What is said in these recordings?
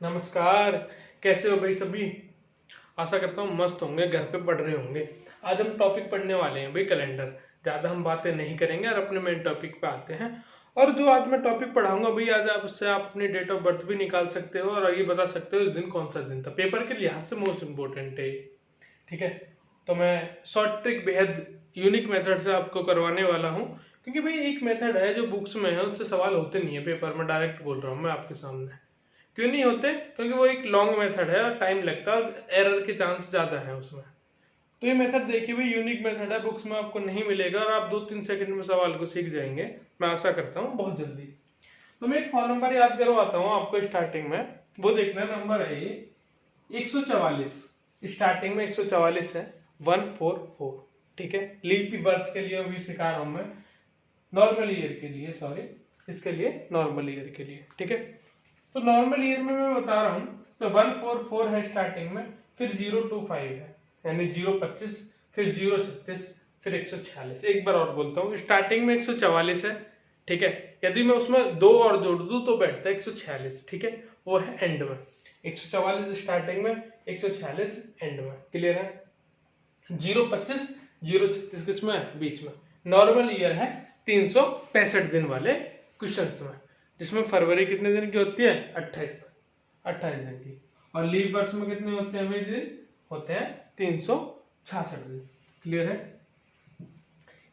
नमस्कार। कैसे हो भाई सभी। आशा करता हूँ मस्त होंगे, घर पे पढ़ रहे होंगे। आज हम टॉपिक पढ़ने वाले हैं भाई कैलेंडर। ज़्यादा हम बातें नहीं करेंगे और अपने मेन टॉपिक पे आते हैं। और जो आज मैं टॉपिक पढ़ाऊंगा भाई, आज आप उससे आप अपनी डेट ऑफ बर्थ भी निकाल सकते हो और ये बता सकते हो इस दिन कौन सा दिन था। पेपर के लिहाज से मोस्ट इंपोर्टेंट है ये, ठीक है। तो मैं शॉर्ट ट्रिक बेहद यूनिक मेथड से आपको करवाने वाला हूँ, क्योंकि भाई एक मेथड है जो बुक्स में है, उससे सवाल होते नहीं है पेपर में। डायरेक्ट बोल रहा हूँ मैं आपके सामने। क्यों नहीं होते? क्योंकि वो एक लॉन्ग मेथड है और टाइम लगता है और एरर के चांस ज्यादा है उसमें। तो ये मेथड देखिए भाई, यूनिक मेथड है, बुक्स में आपको नहीं मिलेगा और आप 2-3 सेकंड में सवाल को सीख जाएंगे। मैं आशा करता हूँ बहुत जल्दी। तो मैं एक फोन नंबर याद करवाता हूँ आपको स्टार्टिंग में। वो देखना नंबर है ये 144। स्टार्टिंग में 144 है, 144, ठीक है। लीप वर्ष के लिए भी सिखा रहा हूँ मैं, नॉर्मल ईयर के लिए, सॉरी, इसके लिए नॉर्मल ईयर के लिए, ठीक है। तो नॉर्मल ईयर में मैं बता रहा हूं, तो 144 है स्टार्टिंग में, फिर 025 है, यानी 025, फिर 036, फिर 146। एक बार और बोलता हूँ, स्टार्टिंग में 144 है, ठीक है। यदि मैं उसमें 2 और जोड़ दूं तो बैठता है 146, ठीक है। वो है एंड में। 144 स्टार्टिंग में, 146 एंड में। क्लियर है? 025, 036 किसमें? बीच में। नॉर्मल ईयर है 365 दिन वाले क्वेश्चन में, जिसमें फरवरी कितने दिन की होती है? 28 दिन की। और लीव वर्ष में कितने होते हैं भाई दिन? होते हैं 366 दिन। क्लियर है?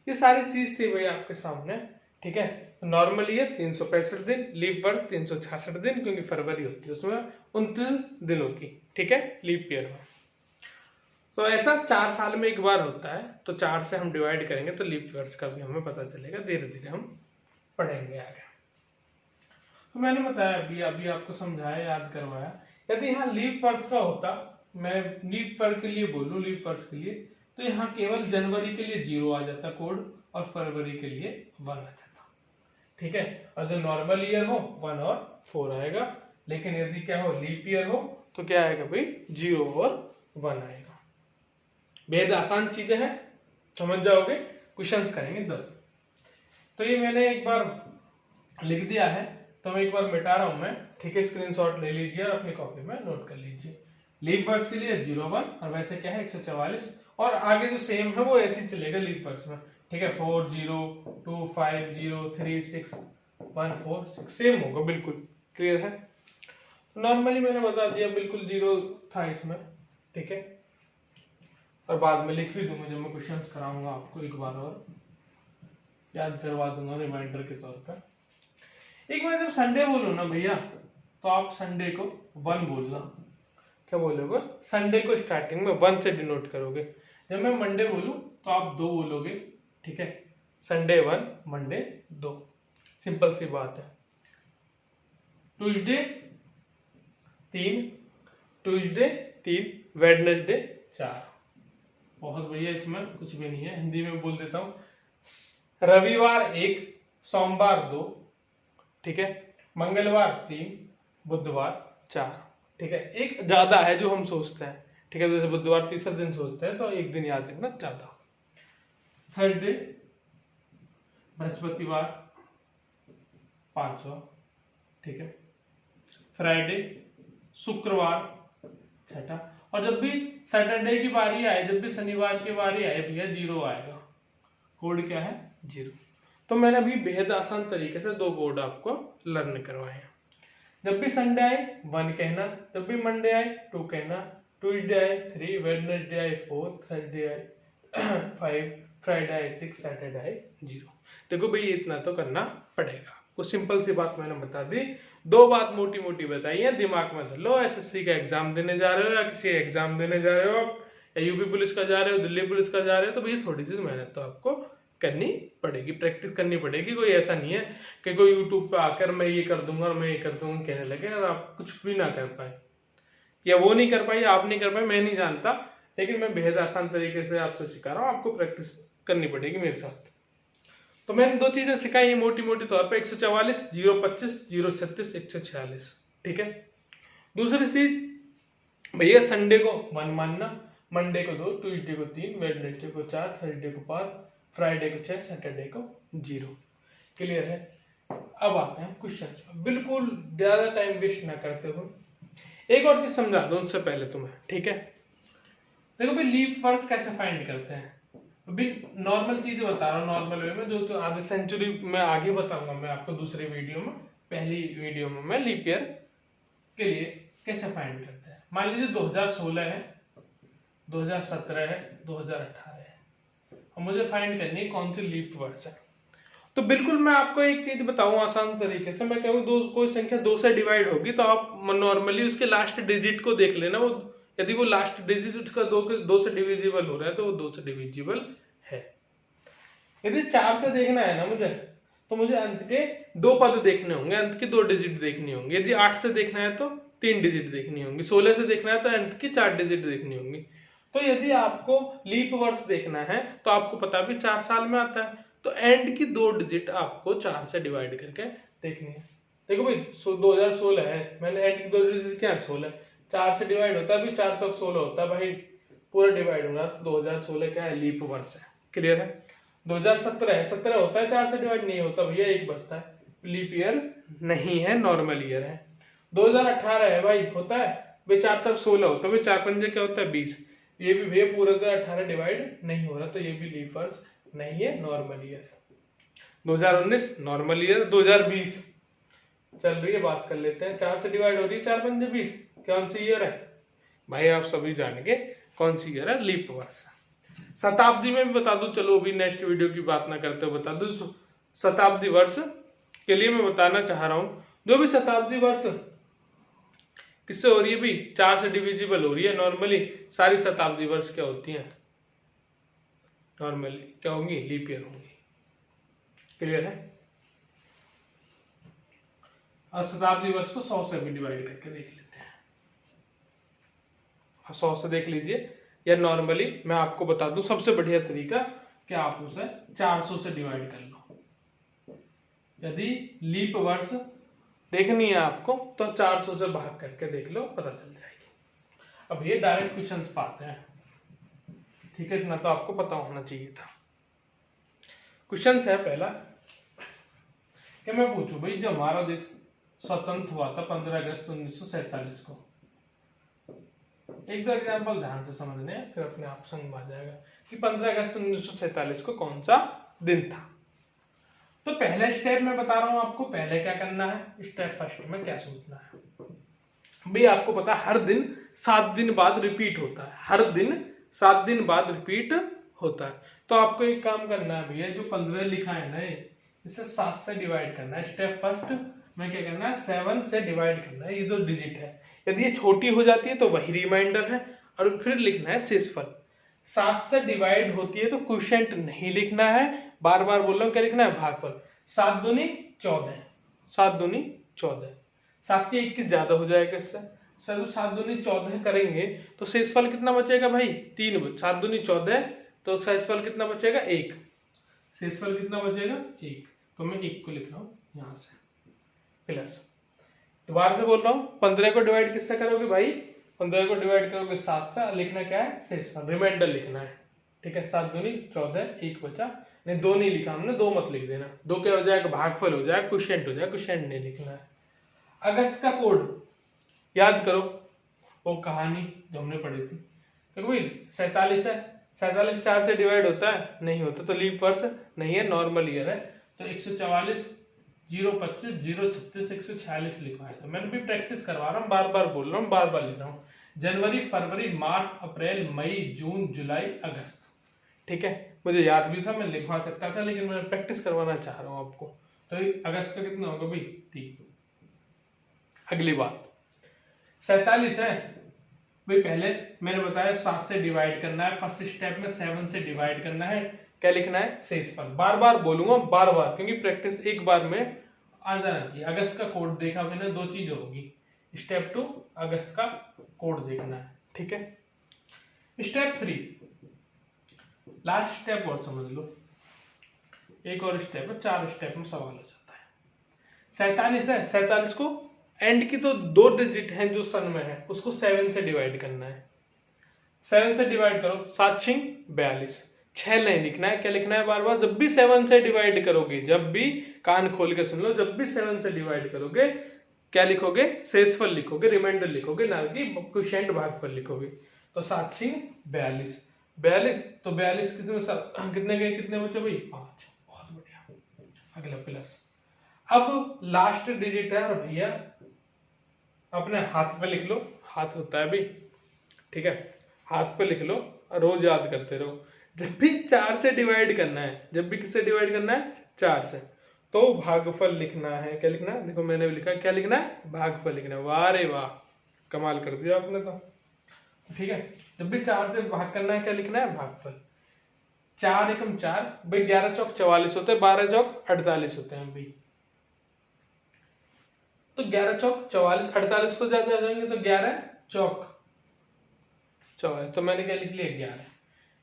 ये सारी चीज थी भाई आपके सामने, ठीक है। नॉर्मल ईयर 365 दिन, लीव वर्ष 366 दिन, क्योंकि फरवरी होती है उसमें 29 दिनों की, ठीक है, लीव ईयर में। तो ऐसा 4 साल में एक बार होता है, तो 4 से हम डिवाइड करेंगे तो लीप वर्ष का भी हमें पता चलेगा। धीरे धीरे हम पढ़ेंगे आगे। तो मैंने बताया अभी अभी आपको समझाया, याद करवाया। यदि यहाँ लीप वर्ष का होता, मैं लीप वर्ष के लिए बोलूं, लीप वर्ष के लिए, तो यहाँ केवल जनवरी के लिए 0 आ जाता कोड और फरवरी के लिए 1 आ जाता, ठीक है। और जो नॉर्मल ईयर हो 1 और 4 आएगा। लेकिन यदि क्या हो, लीप ईयर हो, तो क्या आएगा भाई? 0 और 1 आएगा। बेहद आसान चीजें हैं, समझ जाओगे। क्वेश्चंस करेंगे तब। तो ये मैंने एक बार लिख दिया है, तो मैं एक बार मिटा रहा हूं मैं, ठीक है। स्क्रीनशॉट ले लीजिए और अपनी कॉपी में नोट कर लीजिए। लीप वर्ष के लिए 01, और वैसे क्या है 144, और आगे जो सेम है वो ऐसे ही चलेगा लीप वर्ष में, ठीक है। 4 0 2 5 0 3 6 1 4 6 सेम होगा बिल्कुल। क्लियर है? नॉर्मली मैंने बता दिया, बिल्कुल 0 था इसमें, ठीक है। और बाद में लिख भी दूंगा, जब मैं क्वेश्चंस कराऊंगा आपको एक बार और याद करवा दूंगा रिमाइंडर के तौर पर। एक बार जब संडे बोलो ना भैया, तो आप संडे को 1 बोलना। क्या बोलोगे? संडे को स्टार्टिंग में 1 से डिनोट करोगे। जब मैं मंडे बोलूं तो आप 2 बोलोगे, ठीक है। संडे 1, मंडे 2, सिंपल सी बात है। Tuesday 3, Tuesday 3, Wednesday 4। बहुत बढ़िया, इसमें कुछ भी नहीं है, हिंदी में बोल देता हूं। रविवार 1, सोमवार 2, ठीक है, मंगलवार 3, बुधवार 4, ठीक है। एक ज्यादा है जो हम सोचते हैं, ठीक है। जैसे बुधवार तीसरा दिन सोचते हैं, तो एक दिन याद रखना ज्यादा। थर्सडे, बृहस्पतिवार 5वां, ठीक है। फ्राइडे, शुक्रवार 6ठा। और जब भी सैटरडे की बारी आए, जब भी शनिवार की बारी आए भैया, 0 आएगा। कोड क्या है? 0। तो मैंने अभी बेहद आसान तरीके से 2 कोड आपको लर्न करवाए हैं। जब भी संडे आए 1 कहना, जब भी मंडे आए 2 कहना, ट्यूसडे आए 3, वेडनेसडे आए 4, थर्सडे आए 5, फ्राइडे आए 6, सैटरडे आए 0। देखो भाई, इतना तो करना पड़ेगा। कुछ सिंपल सी बात मैंने बता दी, 2 बात मोटी मोटी बताई है, दिमाग में धर लो। एसएससी का एग्जाम देने जा रहे हो, या किसी एग्जाम देने जा रहे हो आप, या यूपी पुलिस का जा रहे हो, दिल्ली पुलिस का जा रहे हो, तो भैया थोड़ी सी मेहनत तो आपको करनी पड़ेगी, प्रैक्टिस करनी पड़ेगी। कोई ऐसा नहीं है कि कोई यूट्यूब पे आकर मैं ये कर दूंगा और मैं ये कर दूंगा कहने लगे और आप कुछ भी ना कर पाए, या वो नहीं कर पाई, आप नहीं कर पाए, मैं नहीं जानता। लेकिन मैं बेहद आसान तरीके से आपसे सिखा रहा हूँ, आपको प्रैक्टिस करनी पड़ेगी मेरे साथ। तो मैंने 2 चीजें सिखाई है मोटी मोटी तौर पे, 144, 025, 036, 146, ठीक है। दूसरी चीज भैया, संडे को 1 मानना, मंडे को 2, ट्यूसडे को 3, वेडनेसडे को 4, थर्सडे को 5, फ्राइडे को 6, सैटरडे को 0। क्लियर है? अब आते हैं क्वेश्चन। बिल्कुल ज्यादा टाइम वेस्ट ना करते हुए एक और चीज समझा दूं उससे पहले तुम्हें, ठीक है। देखो भाई लीप वर्ड्स कैसे फाइंड करते हैं, अभी नॉर्मल चीजें बता रहा हूँ नॉर्मल वे में, जो तो आधे सेंचुरी में आगे बताऊंगा मैं आपको दूसरी वीडियो में। पहली वीडियो में मैं लीप ईयर के लिए कैसे फाइंड करते हैं। मान लीजिए 2016 है, 2017 है, 2018 है, और मुझे फाइंड करनी है कौन सी लीप वर्ड्स है। तो बिल्कुल मैं आपको एक चीज बताऊं आसान तरीके से, मैं कहूँ कोई संख्या 2 से डिवाइड होगी तो आप नॉर्मली उसके लास्ट डिजिट को देख लेना, वो यदि वो लास्ट डिजिट उसका 2 से डिविजिबल हो रहा है तो वो 2 से डिविजिबल है। यदि 4 से देखना है ना मुझे, तो मुझे अंत के 2 पद देखने होंगे, अंत की 2 डिजिट देखनी होंगी। यदि 8 से देखना है तो 3 डिजिट देखनी होंगी, 16 से देखना है तो अंत की 4 डिजिट देखनी होंगी। तो यदि आपको लीप वर्ष देखना है तो आपको पता भी 4 साल में आता है, तो एंड की 2 डिजिट आपको 4 से डिवाइड करके देखनी है। देखो भाई 2016 है, मैंने एंड की 2 डिजिट क्या है 16, 4 से डिवाइड होता है, अभी 4 तक 16 होता है भाई, पूरा डिवाइड होना, तो 2016 क्या है लीप वर्ष है। क्लियर है। 2017 है, 17 होता है 4 से डिवाइड नहीं होता भैया, एक बचता है, लीप ईयर नहीं है, नॉर्मल ईयर है। 2018 है भाई, होता है भाई 4 तक 16 होता है भाई, 4 पंजे क्या होता है 20, ये भी भैया पूरा 18 डिवाइड नहीं हो रहा, तो ये भी लीप वर्ष नहीं है, नॉर्मल ईयर है। 2019 नॉर्मल ईयर, 2020 चल रही है, बात कर लेते हैं, 4 से डिवाइड हो रही है, 4 पंजे 20, कौन सी ईयर है भाई, आप सभी जानेंगे कौन सी ईयर है, लीप वर्ष है। शताब्दी में भी बता दूं, चलो अभी नेक्स्ट वीडियो की बात ना करते हुए बता दूं, शताब्दी वर्ष के लिए मैं बताना चाह रहा हूं, जो भी शताब्दी वर्ष किससे हो रही है भाई, 4 से डिविजिबल हो रही है। नॉर्मली सारी शताब्दी वर्ष क्या होती हैं, नॉर्मली क्या होंगी, लीप ईयर होंगी। क्लियर है। और शताब्दी वर्ष को 100 से भी डिवाइड करके देख लेते हैं, 100 से देख लीजिए, या नॉर्मली मैं आपको बता दूं सबसे बढ़िया तरीका कि आप उसे 400 से डिवाइड कर लो। यदि लीप वर्ष देखनी है आपको तो 400 से भाग करके देख लो, पता चल जाएगी। अब ये डायरेक्ट क्वेश्चंस पाते हैं, ठीक है, इतना तो आपको पता होना चाहिए था। क्वेश्चन है पहला कि मैं पूछूं भाई, जब हमारा देश स्वतंत्र हुआ था 15 अगस्त 1947 को, एक दो एग्जाम्पल ध्यान से समझने हैं, फिर अपने आप समझ आ जाएगा कि 15 अगस्त 1947 को कौन सा दिन था। तो पहला स्टेप मैं बता रहा हूं आपको, पहले क्या करना है, स्टेप फर्स्ट में क्या सोचना है भाई, आपको पता है हर दिन 7 दिन बाद रिपीट होता है, हर दिन 7 दिन बाद रिपीट होता है। तो आपको एक काम करना है भैया, जो 15 लिखा है ना, इसे 7 से डिवाइड करना है। स्टेप फर्स्ट में क्या करना है, 7 से डिवाइड करना है, ये जो डिजिट है, यदि ये छोटी हो जाती है तो वही रिमाइंडर है, और फिर लिखना है शेषफल। 7 से डिवाइड होती है तो क्वोशिएंट नहीं लिखना है, बार बार बोल रहा हूं, क्या लिखना है, भागफल। 7 दूनी 14, 7 दूनी 14, 7 की 21 ज्यादा हो जाएगा इससे, सब 7 दूनी 14 करेंगे तो शेषफल कितना बचेगा भाई, 3। 7 दूनी 14 तो शेषफल कितना बचेगा, 1। शेषफल कितना बचेगा, 1। तो मैं 1 को लिख रहा हूं यहां से, प्लस, दोबारा से बोल रहा हूं, 15 को डिवाइड किससे करोगे भाई, 15 को डिवाइड करोगे 7 से, लिखना क्या है, शेषफल, रिमाइंडर लिखना है, ठीक है। 7 दूनी 14, 1 बचा, नहीं 2 नहीं लिखा हमने, 2 मत लिख देना, 2 क्या हो जाएगा, भागफल हो जाएगा, क्वोशिएंट हो जाएगा, क्वोशिएंट नहीं लिखना है। अगस्त का कोड याद करो, वो कहानी जो हमने पढ़ी थी, देखो भाई 47 है, 47 4 से डिवाइड होता है, नहीं होता, तो लीप वर्ष नहीं है, नॉर्मल ईयर है। तो 144 025 036 146 लिखा है। तो मैंने भी प्रैक्टिस करवा रहा हूँ, बार बार बोल रहा हूँ, बार बार लिख रहा हूँ, जनवरी फरवरी मार्च अप्रैल मई जून जुलाई अगस्त, ठीक है। मुझे याद भी था, मैं लिखवा सकता था, लेकिन मैं प्रैक्टिस करवाना चाह रहा हूँ आपको। तो अगस्त का कितना होगा भाई, 3। अगली बात 47 है भाई, पहले मैंने बताया 7 से डिवाइड करना है, फर्स्ट स्टेप में 7 से डिवाइड करना है, क्या लिखना है, शेषफल। बार बार बोलूंगा, बार बार, क्योंकि प्रैक्टिस एक बार में आ जाना चाहिए। अगस्त का कोड देखा मैंने, 2 चीज होगी, स्टेप 2 अगस्त का कोड देखना है, ठीक है। स्टेप 3 लास्ट स्टेप, और समझ लो, एक और स्टेप है, 4 स्टेप में सवाल हो जाता है। 47 है, 47 को एंड की तो 2 डिजिट है जो सन में है, उसको 7 से डिवाइड करना है। 7 से डिवाइड करो, 7 6 42, 6 नहीं लिखना है, क्या लिखना है, बार बार जब भी 7 से डिवाइड करोगे, जब भी कान खोल के सुन लो, जब भी 7 से डिवाइड करोगे क्या लिखोगे, शेषफल लिखोगे, रिमाइंडर लिखोगे, ना कि क्वोशिएंट भागफल लिखोगे। तो 7×42, 42, तो 42 कितने गए, कितने बचे भाई, 5। बहुत बढ़िया। अगला प्लस। अब लास्ट डिजिट है भैया, अपने हाथ पे लिख लो, हाथ होता है भाई, ठीक है, हाथ पे लिख लो, रोज याद करते रहो। जब भी 4 से डिवाइड करना है, जब भी किससे डिवाइड करना है, 4 से, तो भागफल लिखना है। क्या लिखना है, देखो मैंने भी लिखा, क्या लिखना है, भागफल लिखना है। वाह रे वाह, कमाल कर दिया आपने तो, ठीक है। जब भी 4 से भाग करना है, क्या लिखना है, भागफल। 4 एकम 4 भाई, 11 चौक 44 होते हैं, 12 चौक 48 होते हैं भाई। तो 11 चौक 44, 48 तो ज्यादा आ जाएंगे, तो 11 चौक 44, तो मैंने क्या लिख लिया, 11।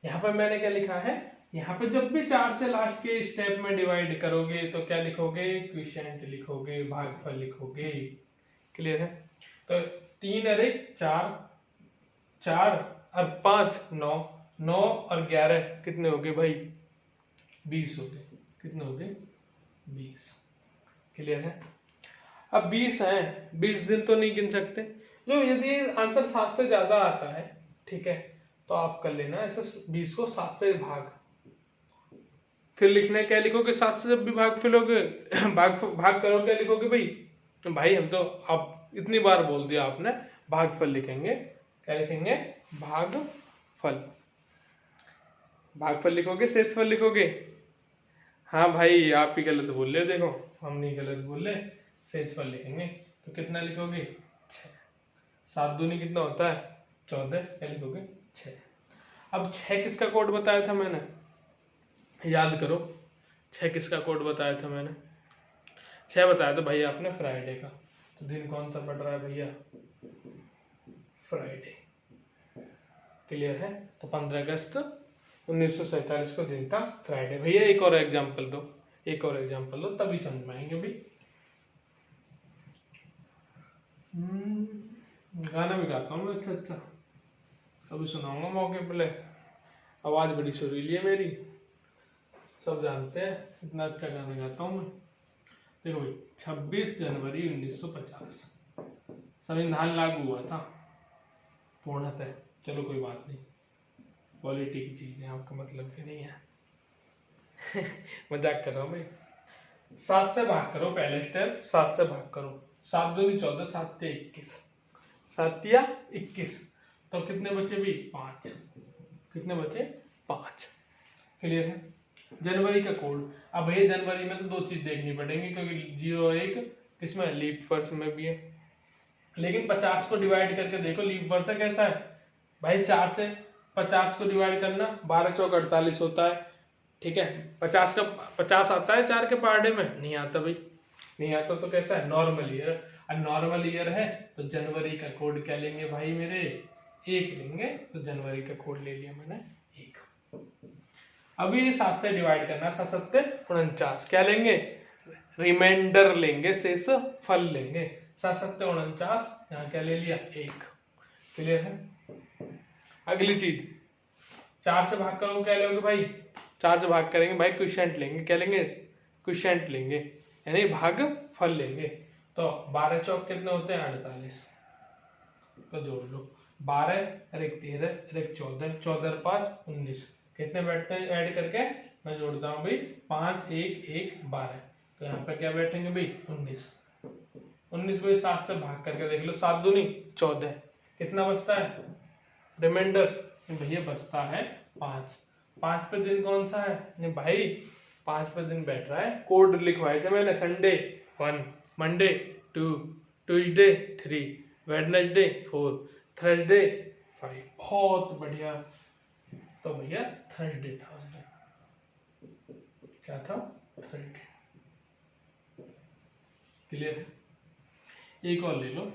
यहाँ पर मैंने क्या लिखा है, यहाँ पे जब भी 4 से लास्ट के स्टेप में डिवाइड करोगे तो क्या लिखोगे, क्वोशिएंट लिखोगे, भागफल लिखोगे। क्लियर है। तो 3 और 1 4, 4 और 5 9, 9 और 11 कितने हो गए भाई, 20 हो गए। कितने हो गए, 20। क्लियर है। अब 20 है, 20 दिन तो नहीं गिन सकते। जो यदि आंसर 7 से ज्यादा आता है, ठीक है, तो आप कर लेना ऐसे 20 को 7 से भाग, फिर लिखना है, क्या लिखोगे, 7 से जब भी भाग फिलोगे भाग करोगे, क्या लिखोगे भाई, भाई हम तो आप इतनी बार बोल दिया आपने, भागफल लिखेंगे। क्या लिखेंगे, भागफल। भागफल लिखोगे, शेषफल लिखोगे। हाँ भाई, आप ही गलत बोल रहे हो, देखो हम नहीं गलत बोल रहे, शेषफल लिखेंगे। तो कितना लिखोगे, 6। 7 दूनी कितना होता है, 14। क्या लिखोगे, 6। अब 6 किसका कोड बताया था मैंने, याद करो। 6 किसका कोड बताया था मैंने, 6 बताया था भाई आपने फ्राइडे का। तो दिन कौन सा पड़ रहा है भैया, फ्राइडे। क्लियर है। तो 15 अगस्त 1947 को दिन था फ्राइडे। भैया एक और एग्जांपल दो, एक और एग्जांपल दो, तभी समझ में आएंगे भाई। गाना भी गाता हूँ मैं, अच्छा अच्छा, अभी सुनाऊंगा मौके पे। आवाज बड़ी सुरीली है मेरी, सब जानते हैं, इतना अच्छा गाना गाता हूँ मैं। देखो भाई, 26 जनवरी 1950 संविधान लागू हुआ था पूर्णतः। चलो कोई बात नहीं, पॉलिटी की चीज है, आपका मतलब भी नहीं है मजाक कर रहा हूँ भाई। 7 से भाग करो, पहले स्टेप 7 से भाग करो। 7 दूनी 14, 7 तिया 21, 7 तिया 21, तो कितने बचे भी, 5। कितने बचे, 5। क्लियर है। जनवरी का कोड, अब भैया जनवरी में तो 2 चीज देखनी पड़ेंगी, क्योंकि 01 किसमें, लीप वर्ष में भी है। लेकिन 50 को डिवाइड करके देखो, लीप वर्ष कैसा है भाई, 4 से 50 को डिवाइड करना, 12 चौक 48 होता है, ठीक है। 50 का 50 आता है 4 के पहाड़े में, नहीं आता भाई, नहीं आता। तो कैसा है, नॉर्मल ईयर। और नॉर्मल ईयर है तो जनवरी का कोड क्या लेंगे भाई मेरे, 1 लेंगे। तो जनवरी का कोड ले लिया मैंने 1। अभी 7 से डिवाइड करना, 7 7 49, क्या लेंगे, रिमाइंडर लेंगे, शेष फल लेंगे। 7 7 49, यहाँ क्या ले लिया, 1। क्लियर है। अगली चीज, 4 से भाग करोगे, क्या लोगे भाई, 4 से भाग करेंगे भाई, क्वोशिएंट लेंगे। क्या लेंगे, क्वोशिएंट लेंगे, यानी भाग फल लेंगे। तो 12 चौक कितने होते हैं, 48, तो जोड़ लो। 12 और 1 13 और 1 14, 14 और 5 19, कितने बैठते हैं ऐड करके, मैं जोड़ता हूँ भाई, 5 1 1 12। तो यहाँ पे क्या बैठेंगे भाई, 19। 19 भाई 7 से भाग करके देख लो, 7 दूनी 14, कितना बचता है, रिमाइंडर भैया बचता है 5। 5 पे दिन कौन सा है, नहीं भाई 5 पे दिन बैठ रहा है, कोड लिखवाए थे मैंने, Sunday 1, Monday 2, Tuesday 3, Wednesday 4, Thursday 5। बहुत बढ़िया। तो भैया थर्सडे था उस दिन, क्या था, थर्सडे। क्लियर है। एक और ले लो,